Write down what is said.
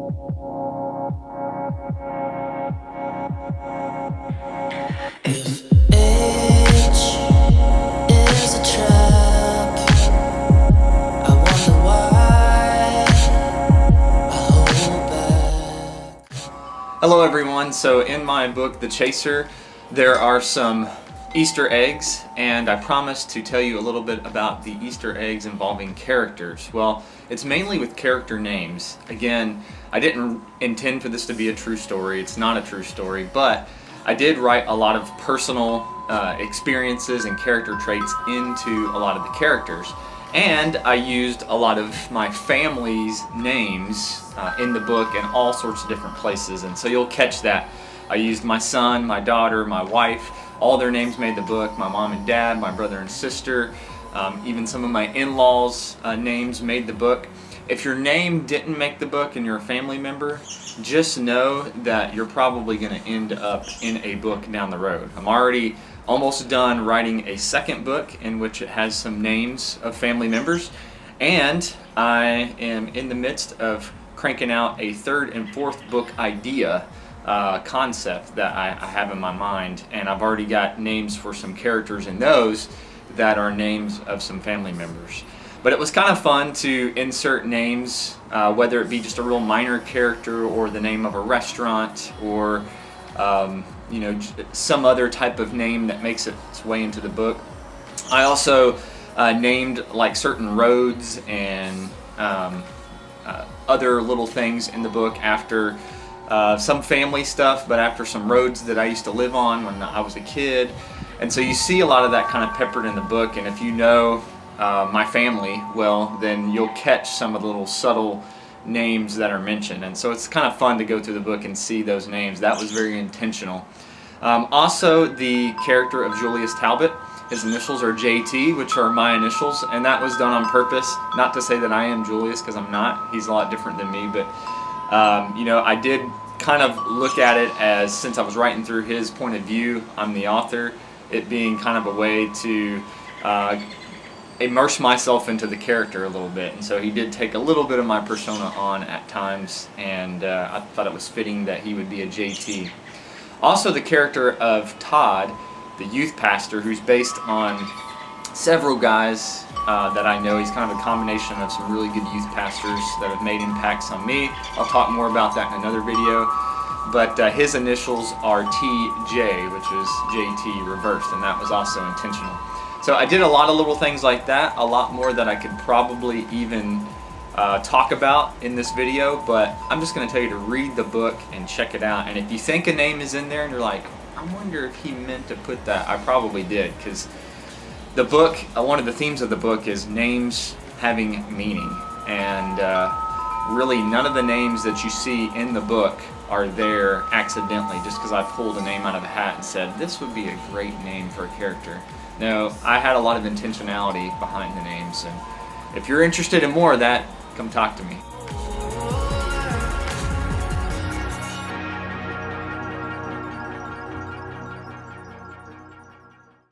If age is a trap, I wonder why I hold back. Hello everyone, so in my book, The Chaser, there are some Easter eggs, and I promised to tell you a little bit about the Easter eggs involving characters. Well, it's mainly with character names. Again, I didn't intend for this to be a true story. It's not a true story, but I did write a lot of personal experiences and character traits into a lot of the characters. And I used a lot of my family's names in the book in all sorts of different places, and so you'll catch that. I used my son, my daughter, my wife, all their names made the book, my mom and dad, my brother and sister, even some of my in-laws' names made the book. If your name didn't make the book and you're a family member, just know that you're probably going to end up in a book down the road. I'm already almost done writing a second book in which it has some names of family members, and I am in the midst of cranking out a third and fourth book idea concept that I have in my mind, and I've already got names for some characters in those that are names of some family members. But it was kind of fun to insert names, whether it be just a real minor character or the name of a restaurant or some other type of name that makes its way into the book. I also named like certain roads and other little things in the book after some family stuff, but after some roads that I used to live on when I was a kid. And so you see a lot of that kind of peppered in the book, and if you know my family well, then you'll catch some of the little subtle names that are mentioned, and so it's kind of fun to go through the book and see those names. That was very intentional. Also, the character of Julius Talbot, his initials are JT, which are my initials, and that was done on purpose. Not to say that I am Julius, because I'm not. He's a lot different than me, but I did kind of look at it as, since I was writing through his point of view, I'm the author, it being kind of a way to immerse myself into the character a little bit, and so he did take a little bit of my persona on at times, and I thought it was fitting that he would be a JT. Also, the character of Todd, the youth pastor, who's based on several guys that I know. He's kind of a combination of some really good youth pastors that have made impacts on me. I'll talk more about that in another video, but his initials are TJ, which is JT reversed, and that was also intentional. So I did a lot of little things like that, a lot more that I could probably even talk about in this video, but I'm just going to tell you to read the book and check it out. And if you think a name is in there and you're like, I wonder if he meant to put that, I probably did, because the book, one of the themes of the book is names having meaning, and really none of the names that you see in the book are there accidentally just because I pulled a name out of a hat and said this would be a great name for a character. No, I had a lot of intentionality behind the names, and if you're interested in more of that, come talk to me.